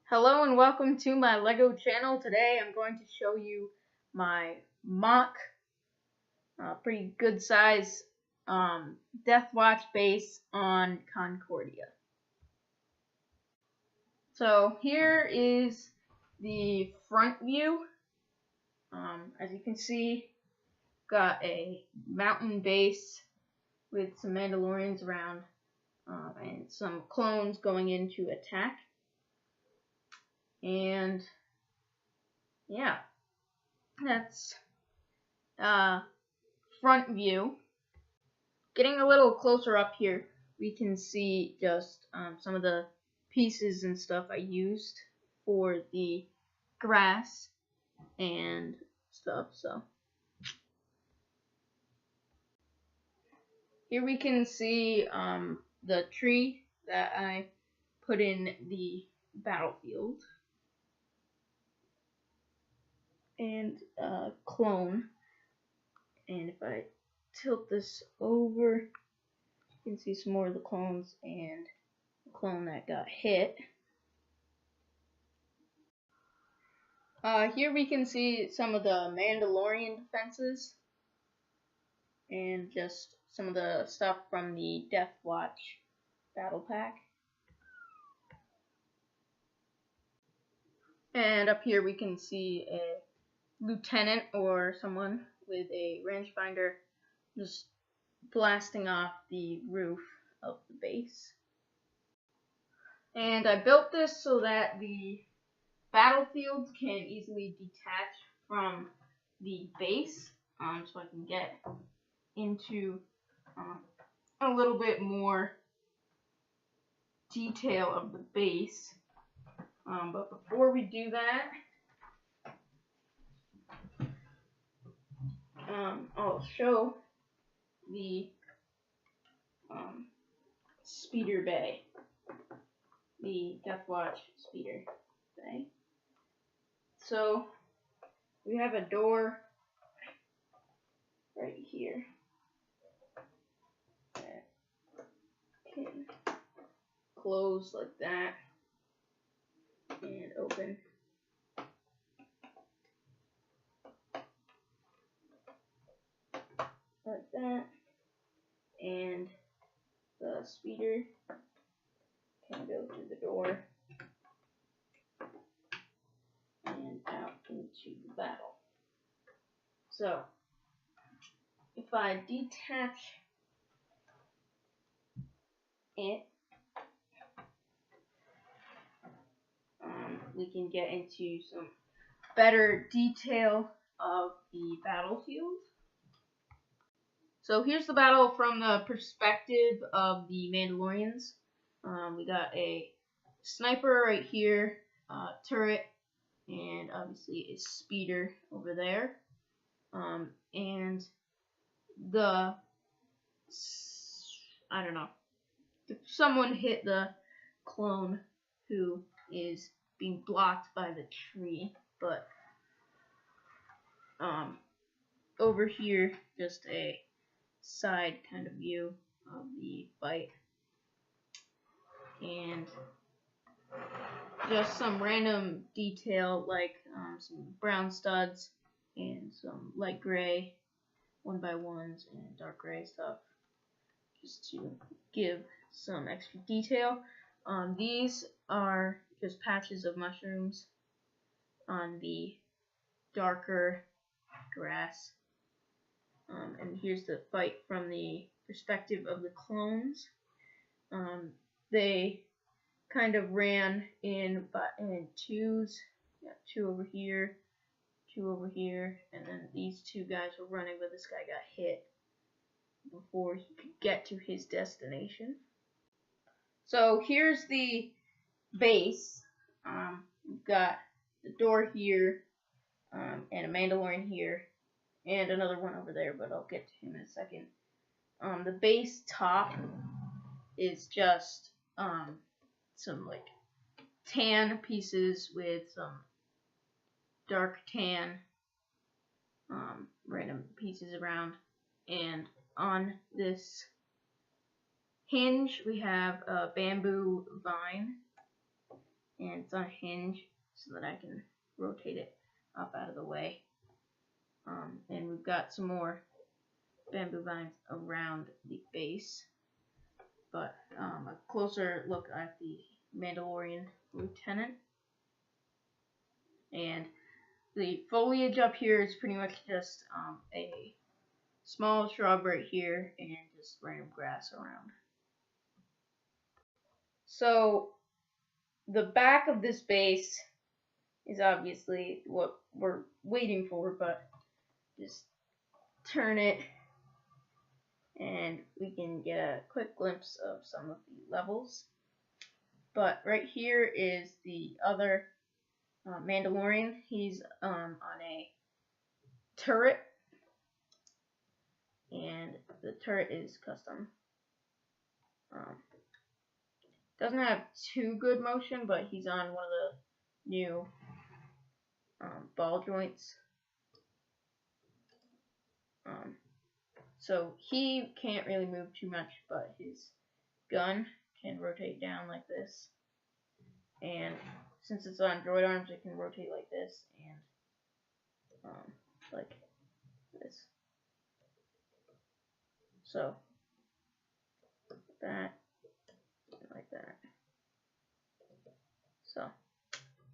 Hello and welcome to my LEGO channel. Today I'm going to show you my mock, pretty good size Death Watch base on Concordia. So here is the front view. As you can see, got a mountain base with some Mandalorians around and some clones going in to attack. And yeah, that's front view. Getting a little closer up here, we can see just some of the pieces and stuff I used for the grass and stuff. So here we can see the tree that I put in the battlefield and clone. And if I tilt this over, you can see some more of the clones and the clone that got hit. Here we can see some of the Mandalorian defenses and just some of the stuff from the Death Watch battle pack. And up here we can see a lieutenant or someone with a rangefinder just blasting off the roof of the base. And I built this so that the battlefield can easily detach from the base, so I can get into a little bit more detail of the base. But before we do that, I'll show the speeder bay, the Death Watch speeder bay. So we have a door right here that can close like that and open. Like that, and the speeder can go through the door and out into the battle. So if I detach it, we can get into some better detail of the battlefield. So here's the battle from the perspective of the Mandalorians. We got a sniper right here, turret, and obviously a speeder over there. And I don't know, someone hit the clone who is being blocked by the tree, but over here, just a side kind of view of the fight, and just some random detail like some brown studs and some light gray 1x1s and dark gray stuff, just to give some extra detail. These are just patches of mushrooms on the darker grass. And here's the fight from the perspective of the clones. They kind of ran in twos. Yeah, two over here, and then these two guys were running, but this guy got hit before he could get to his destination. So here's the base. We've got the door here, and a Mandalorian here, and another one over there, but I'll get to him in a second. The base top is just some like tan pieces with some dark tan random pieces around, and on this hinge we have a bamboo vine, and it's on a hinge so that I can rotate it up out of the way. And we've got some more bamboo vines around the base. But a closer look at the Mandalorian Lieutenant. And the foliage up here is pretty much just a small shrub right here and just random grass around. So the back of this base is obviously what we're waiting for, but just turn it and we can get a quick glimpse of some of the levels. But right here is the other Mandalorian. He's on a turret, and the turret is custom. Doesn't have too good motion, but he's on one of the new ball joints. So he can't really move too much, but his gun can rotate down like this. And since it's on droid arms, it can rotate like this and like this. So that, like that. So,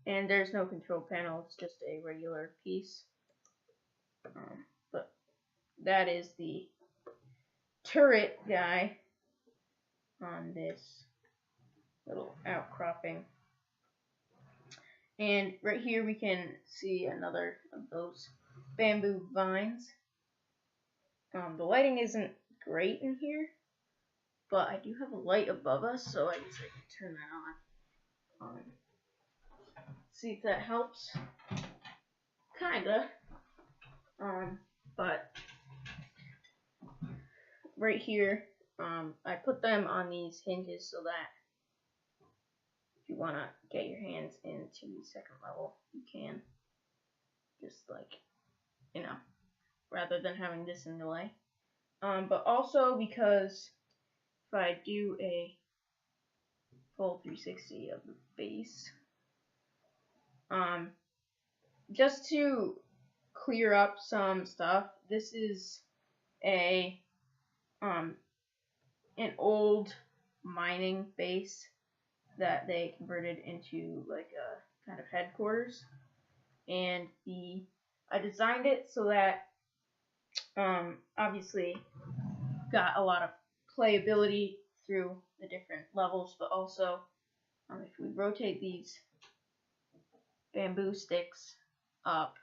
and there's no control panel, it's just a regular piece. But that is the turret guy on this little outcropping. And right here we can see another of those bamboo vines. The lighting isn't great in here, but I do have a light above us, so I guess I can turn that on. See if that helps. Kinda. But right here, I put them on these hinges so that if you want to get your hands into the second level, you can. Just like, you know, rather than having this in the way. But also because if I do a full 360 of the base, just to clear up some stuff, this is an old mining base that they converted into like a kind of headquarters, and I designed it so that obviously got a lot of playability through the different levels, but also if we rotate these bamboo sticks up,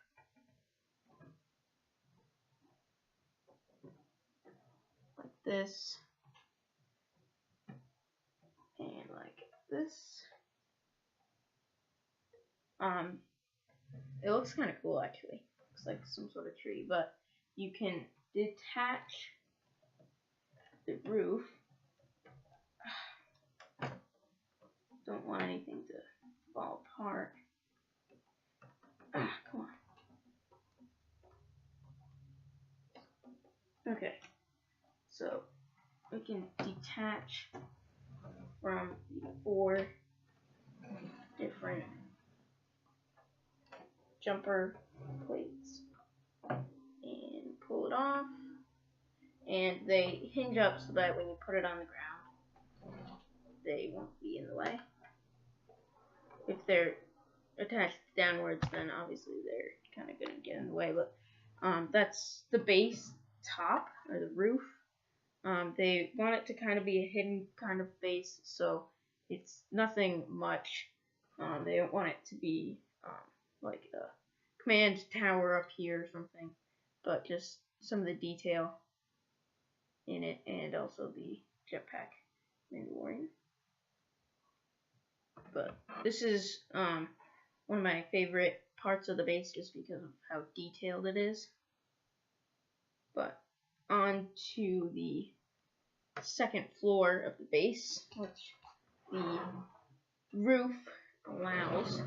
like this and like this, it looks kind of cool actually. Looks like some sort of tree, but you can detach the roof. Don't want anything to fall apart. Come on. Okay, so we can detach from the 4 different jumper plates and pull it off, and they hinge up so that when you put it on the ground they won't be in the way. If they're attached downwards, then obviously they're kind of going to get in the way, but that's the base top, or the roof. They want it to kind of be a hidden kind of base, so it's nothing much. They don't want it to be like a command tower up here or something, but just some of the detail in it, and also the jetpack Mandalorian. But this is one of my favorite parts of the base just because of how detailed it is. But on to the second floor of the base, which the roof allows.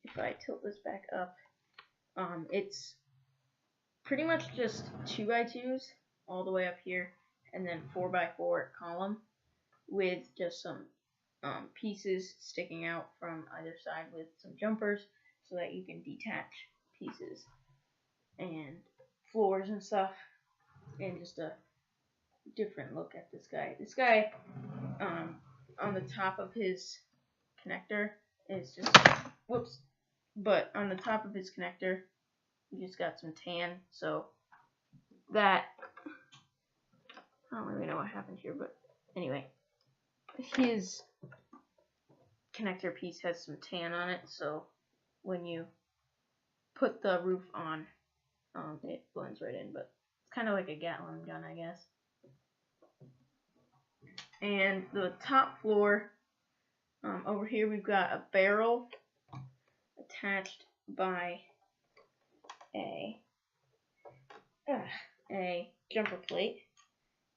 If I tilt this back up, it's pretty much just 2x2s all the way up here, and then 4x4 column with just some pieces sticking out from either side with some jumpers so that you can detach pieces and floors and stuff, and just a different look at this guy. This guy, on the top of his connector is just, whoops, but on the top of his connector, he just got some tan, so that, I don't really know what happened here, but anyway, his connector piece has some tan on it, so when you put the roof on, it blends right in, but it's kind of like a Gatling gun, I guess. And the top floor, over here we've got a barrel attached by a jumper plate,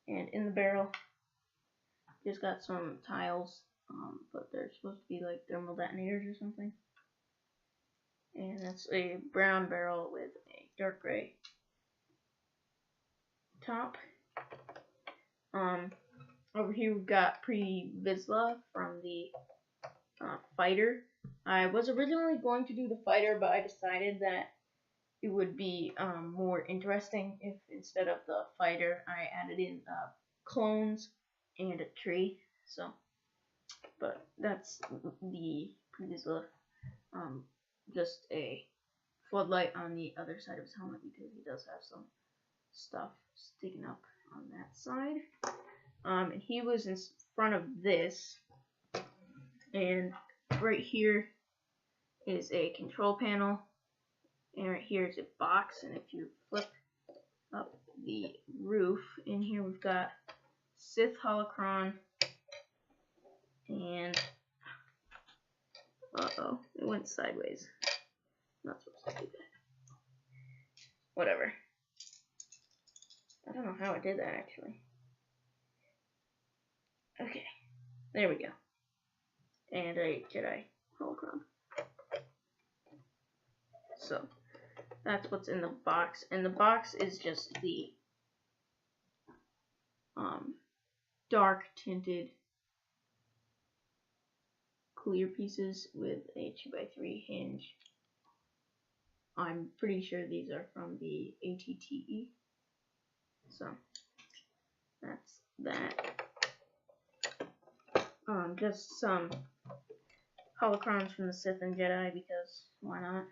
and in the barrel just got some tiles, but they're supposed to be like thermal detonators or something. And that's a brown barrel with a dark gray top. Over here we've got Pre-Vizsla from the fighter. I was originally going to do the fighter, but I decided that it would be more interesting if instead of the fighter I added in clones and a tree. So, but that's the Pre-Vizsla. Just a floodlight on the other side of his helmet because he does have some stuff sticking up on that side. And he was in front of this, and right here is a control panel, and right here is a box, and if you flip up the roof, in here we've got Sith Holocron, and uh-oh, it went sideways. Not supposed to do that. Whatever. I don't know how it did that, actually. Okay, there we go. And a Jedi Holocron. So, that's what's in the box. And the box is just the dark tinted clear pieces with a 2x3 hinge. I'm pretty sure these are from the ATTE. So, that's that. Just some holocrons from the Sith and Jedi because why not?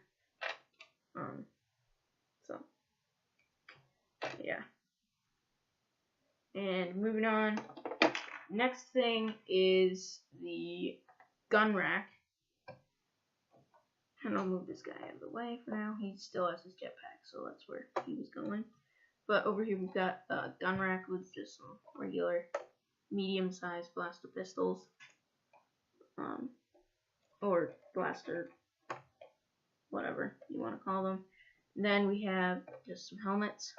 So yeah. And moving on, next thing is the gun rack. And I'll move this guy out of the way for now. He still has his jetpack, so that's where he was going. But over here we've got a gun rack with just some regular medium-sized blaster pistols. Or blaster, whatever you want to call them. And then we have just some helmets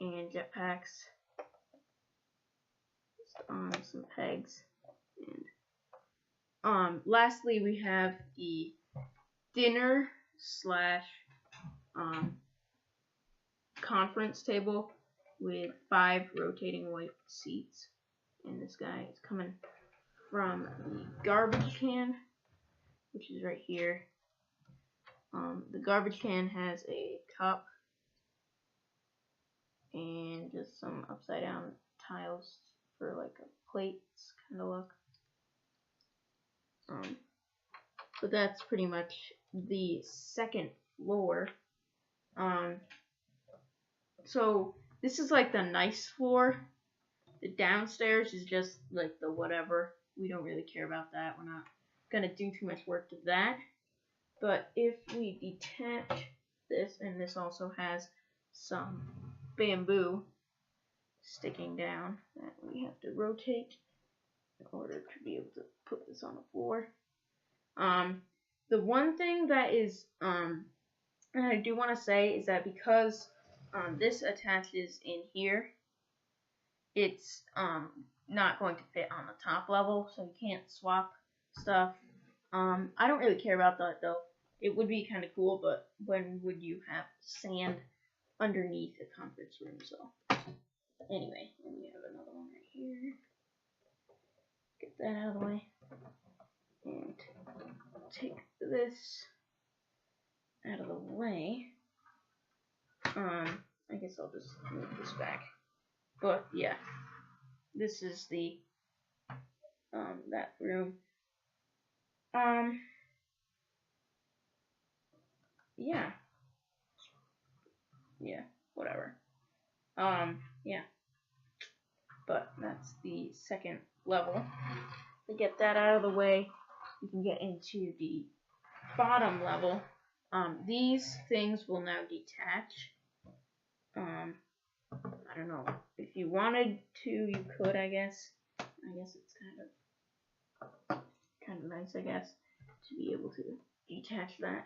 and jetpacks just on some pegs. And lastly we have the dinner slash conference table with 5 rotating white seats. And this guy is coming from the garbage can, which is right here. The garbage can has a cup and just some upside down tiles for like a plates kind of look. But that's pretty much the second floor. So this is like the nice floor. The downstairs is just like the whatever. We don't really care about that. We're not gonna do too much work to that. But if we detach this, and this also has some bamboo sticking down that we have to rotate in order to be able to put this on the floor. The one thing that is and I do want to say is that because this attaches in here, it's not going to fit on the top level, so you can't swap stuff. I don't really care about that though. It would be kind of cool, but when would you have sand underneath a conference room? So anyway, and we have another one right here. Get that out of the way. and take this out of the way. I guess I'll just move this back. But yeah, this is the that room. Yeah, whatever. Yeah, but that's the second level. To get that out of the way, we can get into the bottom level. These things will now detach. I don't know. If you wanted to, you could, I guess. I guess it's kind of nice, I guess, to be able to detach that.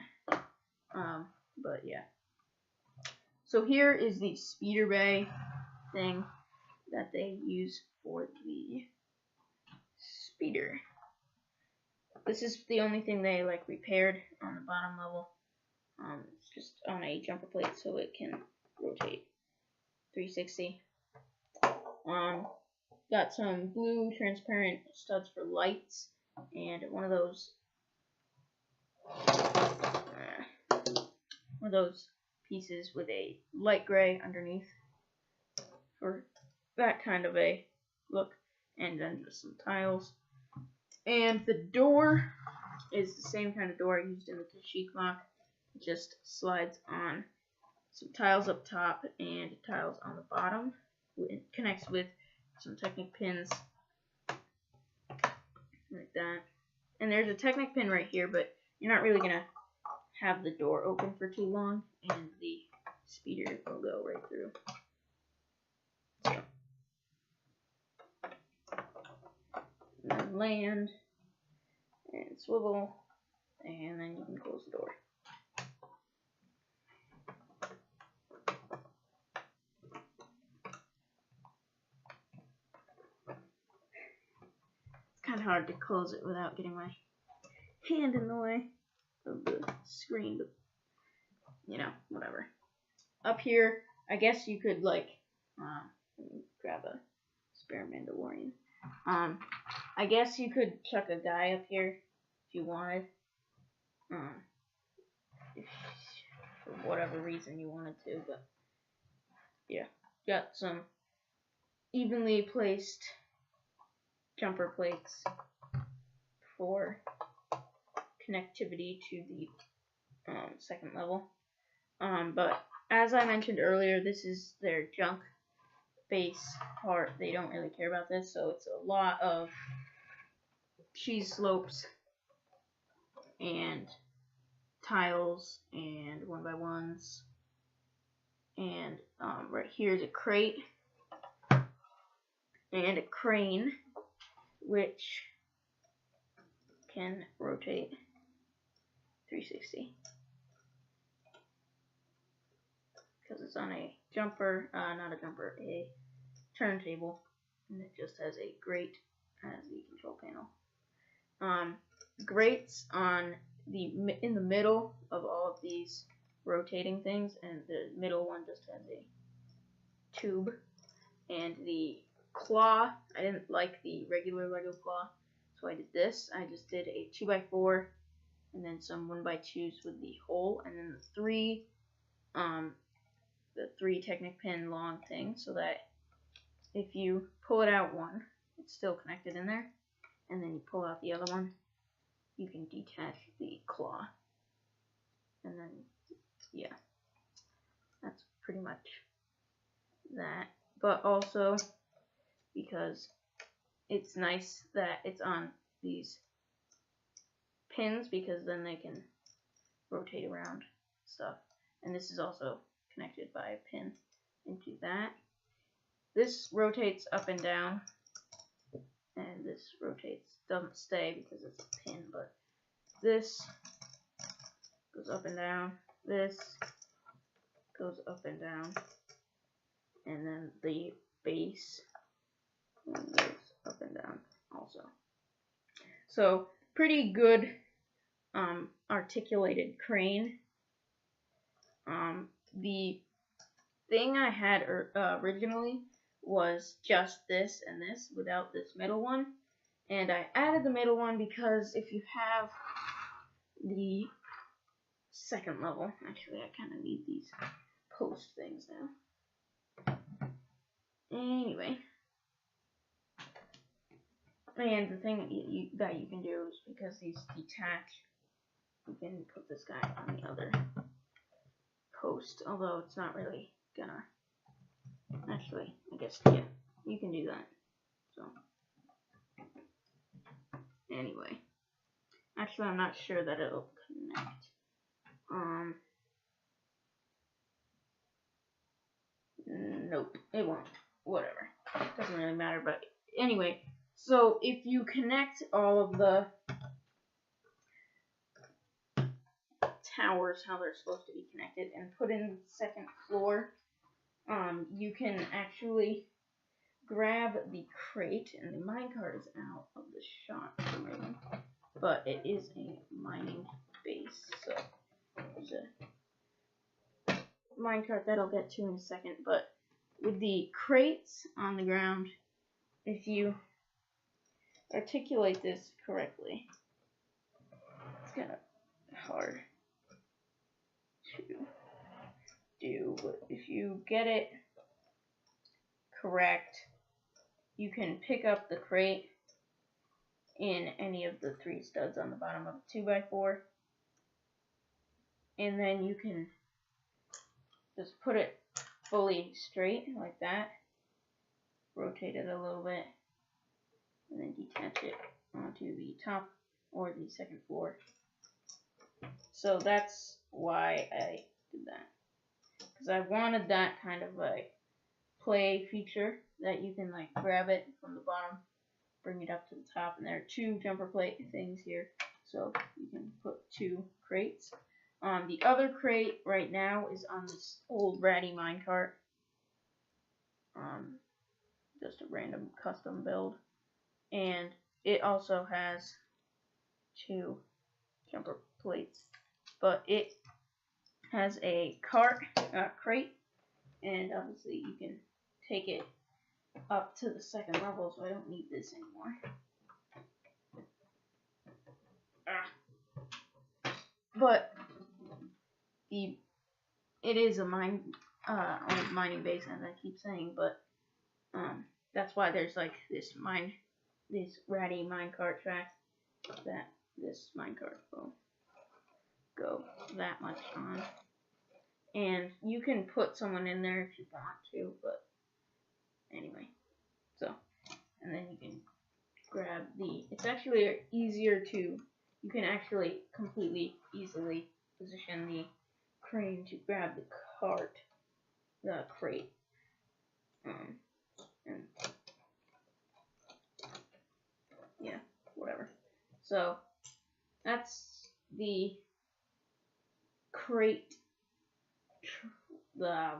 But yeah. So here is the speeder bay thing that they use for the speeder. This is the only thing they like repaired on the bottom level. It's just on a jumper plate so it can rotate 360. Got some blue transparent studs for lights and one of those pieces with a light gray underneath for that kind of a look, and then just some tiles. And the door is the same kind of door I used in the Kashyyyk lock. It just slides on some tiles up top and tiles on the bottom. It connects with some Technic pins like that. And there's a Technic pin right here, but you're not really gonna have the door open for too long, and the speeder will go right through. So, and then land and swivel, and then you can close the door. It's kind of hard to close it without getting my hand in the way of the screen, but you know, whatever. Up here, I guess you could like, let me grab a spare Mandalorian. I guess you could chuck a guy up here if you wanted. If, for whatever reason you wanted to, but yeah, got some evenly placed jumper plates for connectivity to the second level. But as I mentioned earlier, this is their junk base part. They don't really care about this, so it's a lot of cheese slopes and tiles and 1x1s, and right here is a crate and a crane which can rotate 360 because it's on a jumper, not a jumper, a turntable, and it just has a grate as the control panel. Grates on in the middle of all of these rotating things, and the middle one just has a tube. And the claw, I didn't like the regular Lego claw, so I did this. I just did a 2x4 and then some 1x2s with the hole, and then the three Technic pin long thing, so that if you pull it out one, it's still connected in there, and then you pull out the other one, you can detach the claw. And then, yeah, that's pretty much that. But also, because it's nice that it's on these pins, because then they can rotate around stuff. And this is also connected by a pin into that. This rotates up and down, and this doesn't stay because it's a pin, but this goes up and down, this goes up and down, and then the base goes up and down also. So pretty good articulated crane. The thing I had originally was just this and this without this middle one, And I added the middle one because if you have the second level, actually I kind of need these post things now. Anyway, and the thing that you can do is because these detach, you can put this guy on the other post, although it's not really gonna, actually, I guess, yeah, you can do that, so, anyway, actually I'm not sure that it'll connect, nope, it won't, whatever, doesn't really matter, but anyway, so if you connect all of the towers how they're supposed to be connected and put in the second floor, you can actually grab the crate, and the minecart is out of the shot for some reason, but it is a mining base, so there's a minecart that I'll get to in a second, but with the crates on the ground, if you articulate this correctly, it's kind of hard to do, but if you get it correct, you can pick up the crate in any of the 3 studs on the bottom of a 2x4, and then you can just put it fully straight like that, rotate it a little bit, and then detach it onto the top or the second floor. So that's why I did that, because I wanted that kind of like play feature that you can like grab it from the bottom, bring it up to the top, and there are 2 jumper plate things here, so you can put 2 crates. The other crate right now is on this old ratty minecart, just a random custom build, and it also has 2 jumper plates, but it has a crate, and obviously you can take it up to the second level, so I don't need this anymore. But it is a old mining base, as I keep saying, but that's why there's like this ratty minecart track that this minecart will go that much on. And you can put someone in there if you want to, but anyway. So, and then you can grab it's actually easier to, you can actually completely easily position the crane to grab the crate. And yeah, whatever. So, that's the crate, the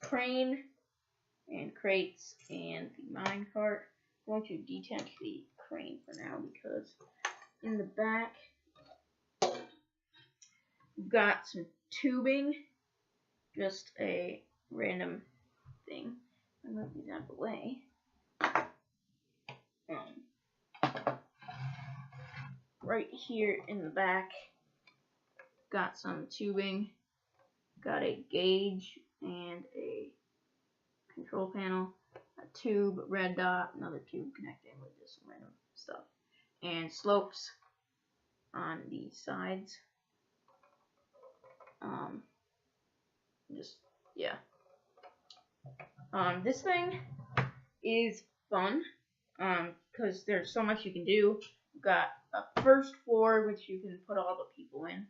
crane and crates and the minecart. I'm going to detach the crane for now because in the back we've got some tubing, just a random thing. I'm going to move these out of the way. Right here in the back, got some tubing, got a gauge and a control panel, a tube, red dot, another tube connecting with just some random stuff, and slopes on the sides. This thing is fun because there's so much you can do. You've got a first floor which you can put all the people in.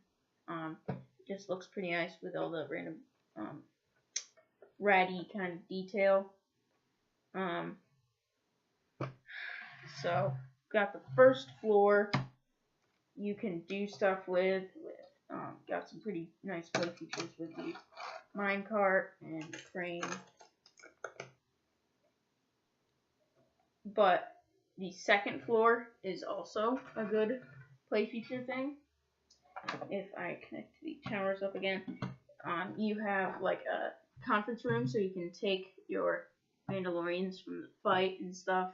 It just looks pretty nice with all the random ratty kind of detail. So got the first floor you can do stuff with got some pretty nice play features with the minecart and the crane. But the second floor is also a good play feature thing. If I connect the towers up again, you have like a conference room, so you can take your Mandalorians from the fight and stuff,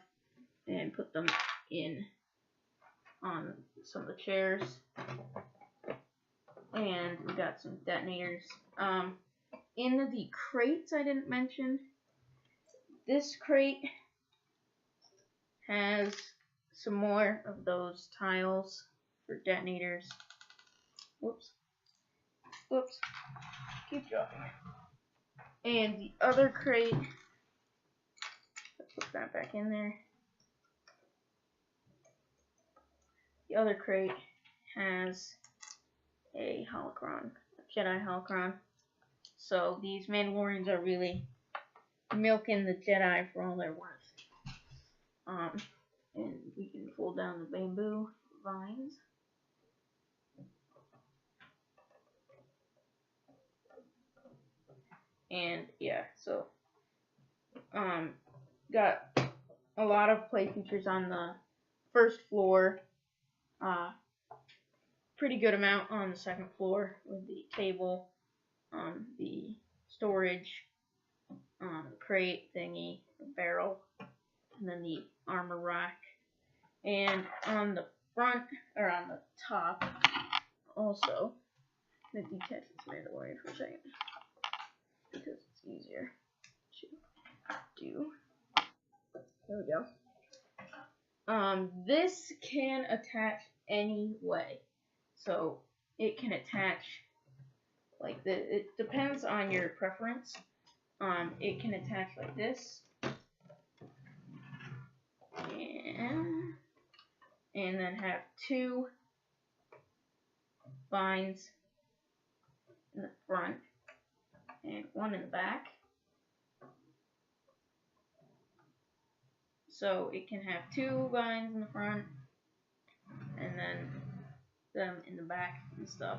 and put them in on some of the chairs. And we got some detonators. In the crates I didn't mention, this crate has some more of those tiles for detonators. Whoops. Whoops. Keep dropping it. And the other crate, let's put that back in there. The other crate has a holocron, a Jedi holocron. So these Mandalorians are really milking the Jedi for all they're worth. And we can pull down the bamboo vines. And yeah, so got a lot of play features on the first floor. Pretty good amount on the second floor with the table, the storage, crate thingy, barrel, and then the armor rack. And on the front, or on the top, also, let me detach this Mandalorian for a second, because it's easier to do. There we go. This can attach any way. So it can attach like it depends on your preference. It can attach like this, and then have two vines in the front and one in the back. So it can have two vines in the front and then them in the back and stuff.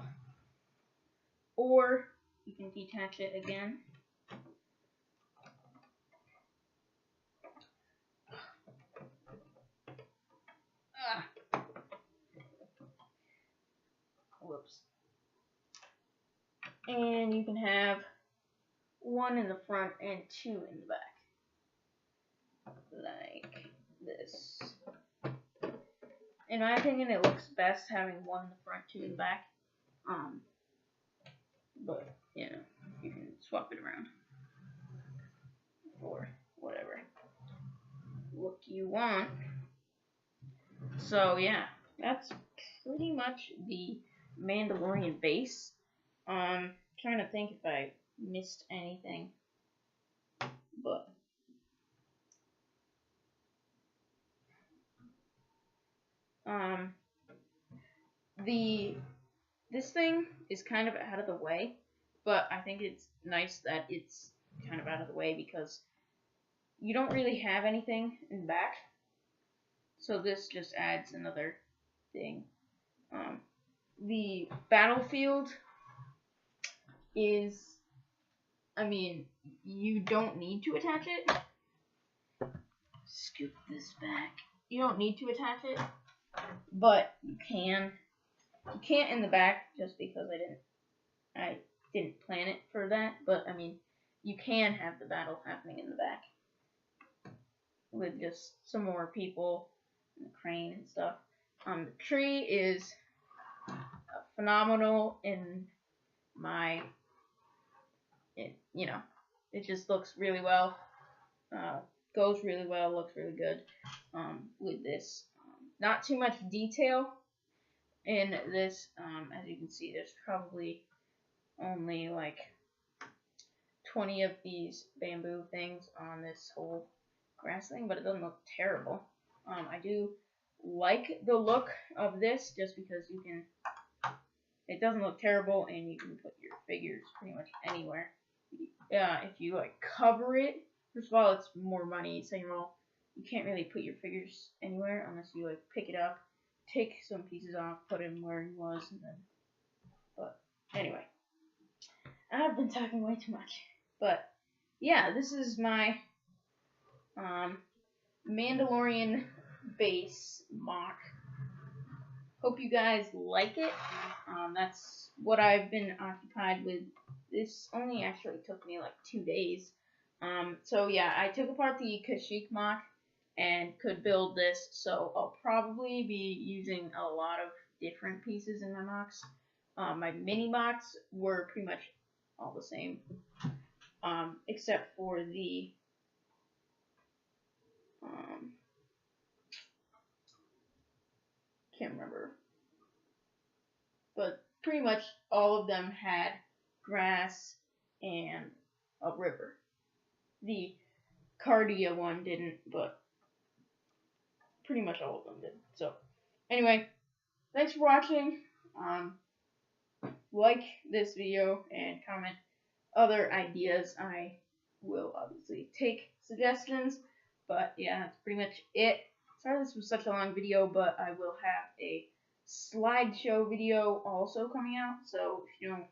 Or you can detach it again. Whoops. And you can have one in the front and two in the back. Like this. In my opinion, it looks best having one in the front, two in the back. But, you know, you can swap it around for whatever look you want. So, yeah, that's pretty much the Mandalorian base. Trying to think if I missed anything, but this thing is kind of out of the way, but I think it's nice that it's kind of out of the way because you don't really have anything in the back, so this just adds another thing. The battlefield is, I mean, you don't need to attach it. Scoop this back. You don't need to attach it, but you can. You can't in the back just because I didn't plan it for that, but I mean, you can have the battle happening in the back with just some more people and the crane and stuff. The tree is phenomenal in my, it just looks really well, goes really well, looks really good with this. Not too much detail in this, as you can see, there's probably only like 20 of these bamboo things on this whole grass thing, but it doesn't look terrible. I do like the look of this just because it doesn't look terrible and you can put your figures pretty much anywhere. If you like cover it, first of all, it's more money. Second of all, you can't really put your figures anywhere unless you like pick it up, take some pieces off, put him where he was, and then. But anyway, I've been talking way too much. But yeah, this is my Mandalorian base mock. Hope you guys like it. That's what I've been occupied with. This only actually took me like 2 days. So yeah, I took apart the Kashyyyk mock and could build this, so I'll probably be using a lot of different pieces in my mocks. My mini mocks were pretty much all the same, except for the can't remember, but pretty much all of them had grass and a river. The Concordia one didn't, but pretty much all of them did. So anyway, thanks for watching. Like this video and comment other ideas. I will obviously take suggestions, but yeah, that's pretty much it. Sorry this was such a long video, but I will have a slideshow video also coming out, so if you don't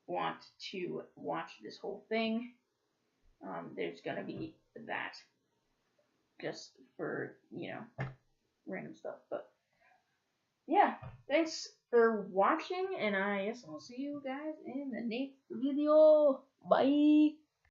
want to watch this whole thing, there's gonna be that just for, random stuff. But yeah, thanks for watching, and I guess I'll see you guys in the next video. Bye!